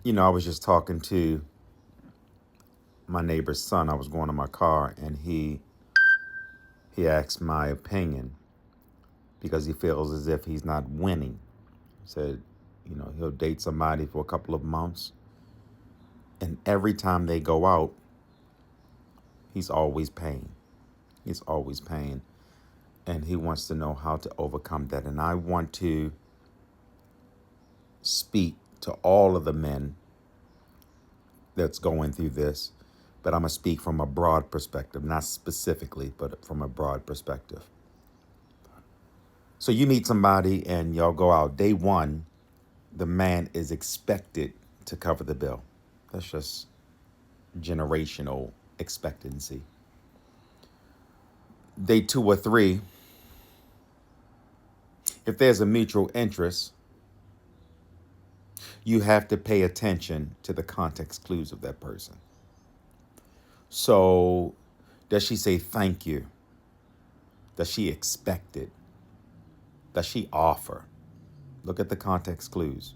I was just talking to my neighbor's son. I was going to my car, and he asked my opinion because he feels as if he's not winning. He said, he'll date somebody for a couple of months, and every time they go out, he's always paying. He's always paying, and he wants to know how to overcome that. And I want to speak to all of the men that's going through this, but I'm going to speak from a broad perspective, not specifically, but from a broad perspective. So you meet somebody and y'all go out. Day one, the man is expected to cover the bill. That's just generational expectancy. Day two or three, if there's a mutual interest, you have to pay attention to the context clues of that person. So, does she say thank you? Does she expect it? Does she offer? Look at the context clues.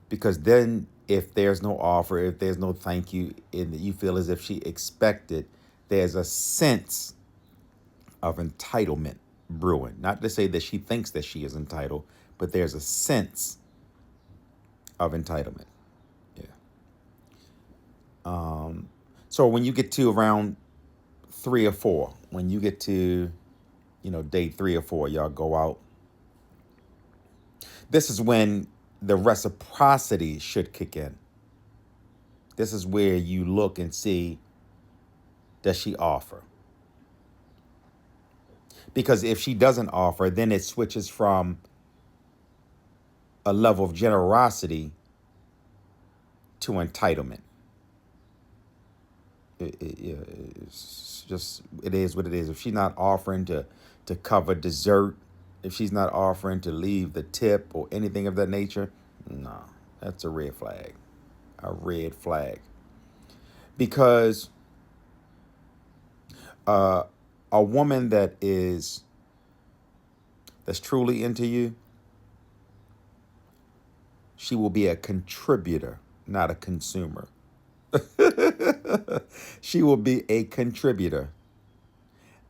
Because then, if there's no offer, if there's no thank you, and you feel as if she expected, there's a sense of entitlement brewing. Not to say that she thinks that she is entitled, but there's a sense of entitlement. Yeah. So when you get to around 3 or 4, when you get to, day 3 or 4, y'all go out. This is when the reciprocity should kick in. This is where you look and see, does she offer? Because if she doesn't offer, then it switches from a level of generosity to entitlement. It is what it is. If she's not offering to cover dessert, if she's not offering to leave the tip or anything of that nature, no, that's a red flag. A red flag. Because a woman that's truly into you, she will be a contributor, not a consumer. She will be a contributor,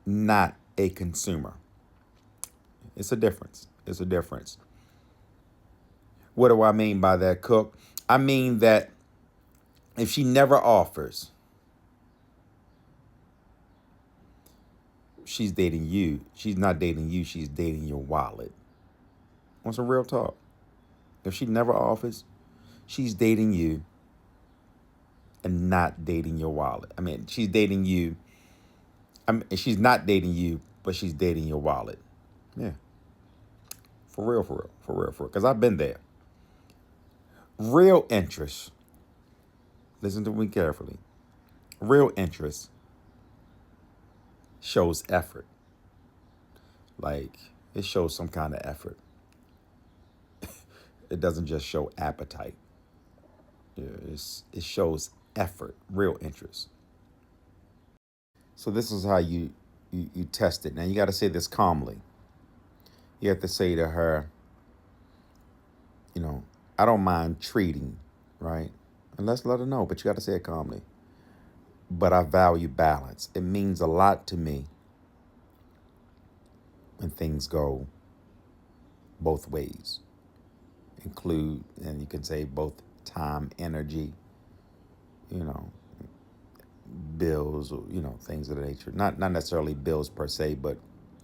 not a consumer. It's a difference. It's a difference. What do I mean by that, Cook? I mean that if she never offers, she's dating you. She's not dating you. She's dating your wallet. Want some real talk? If she never offers, she's dating you and not dating your wallet. I mean, she's dating you. She's not dating you, but she's dating your wallet. Yeah. For real, for real, for real, for real. Because I've been there. Real interest. Listen to me carefully. Real interest shows effort. Like, it shows some kind of effort. It doesn't just show appetite. It shows effort, real interest. So this is how you test it. Now you got to say this calmly. You have to say to her, I don't mind treating, right? And let's let her know, but you got to say it calmly. But I value balance. It means a lot to me when things go both ways. Include, and you can say both time, energy, bills, or, things of that nature. Not necessarily bills per se, but,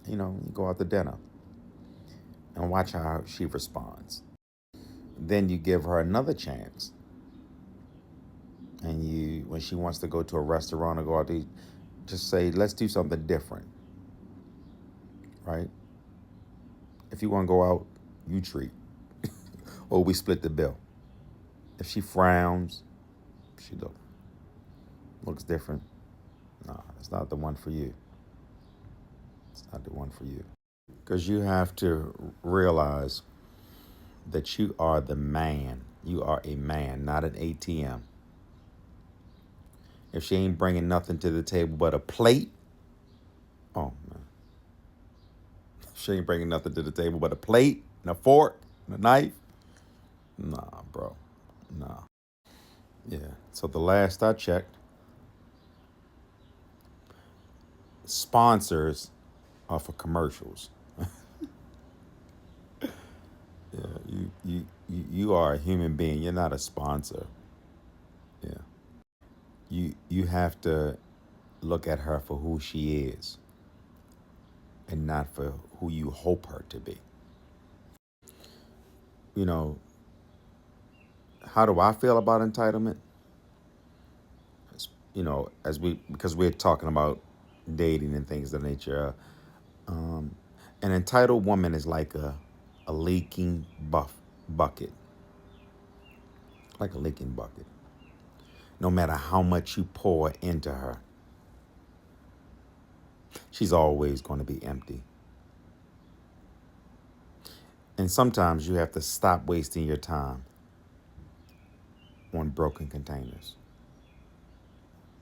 you go out to dinner and watch how she responds. Then you give her another chance. And when she wants to go to a restaurant or go out to eat, just say, let's do something different. Right? If you want to go out, you treat. Or we split the bill. If she frowns, she looks different. No, it's not the one for you. It's not the one for you. Because you have to realize that you are the man. You are a man, not an ATM. If she ain't bringing nothing to the table but a plate, oh, man. If she ain't bringing nothing to the table but a plate and a fork and a knife, nah, bro. No. Yeah. So the last I checked, sponsors are for commercials. Yeah, you are a human being. You're not a sponsor. Yeah. You have to look at her for who she is and not for who you hope her to be. You know, how do I feel about entitlement? As we because we're talking about dating and things of that nature. Um, an entitled woman is like a leaking bucket, like a leaking bucket. No matter how much you pour into her, she's always going to be empty. And sometimes you have to stop wasting your time on broken containers.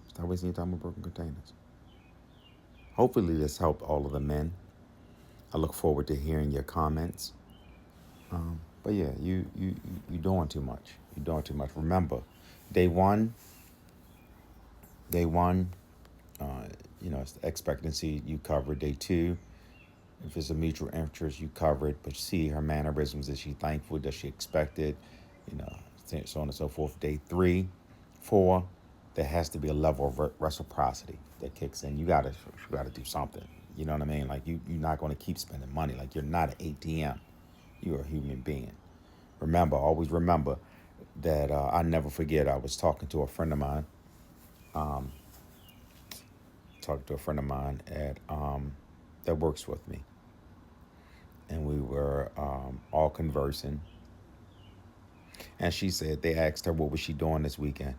Stop wasting your time on broken containers. Hopefully, this helped all of the men. I look forward to hearing your comments. But yeah, you doing too much. You're doing too much. Remember, day one, day one, uh, it's the expectancy you cover. Day two, if it's a mutual interest, you cover it. But see her mannerisms. Is she thankful? Does she expect it? You know, so on and so forth. Day three, four, there has to be a level of reciprocity that kicks in. You gotta do something. You know what I mean? Like you're not going to keep spending money. Like you're not an ATM. You're a human being. Remember, always remember that I never forget. I was talking to a friend of mine. Um, talking to a friend of mine at that works with me, and we were all conversing. And she said they asked her what was she doing this weekend.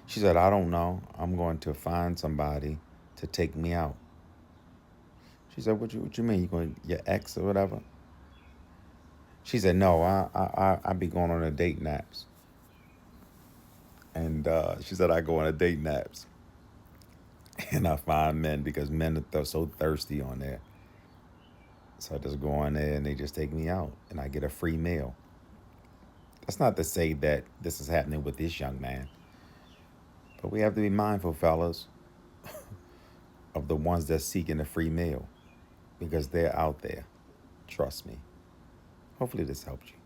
She said, "I don't know. I'm going to find somebody to take me out." She said, "What you mean? You going your ex or whatever?" She said, "No, I be going on a date naps." And she said, "I go on a date naps." And I find men because men are so thirsty on there. So I just go on there and they just take me out and I get a free meal. That's not to say that this is happening with this young man, but we have to be mindful, fellas, of the ones that's seeking a free meal because they're out there. Trust me. Hopefully this helped you.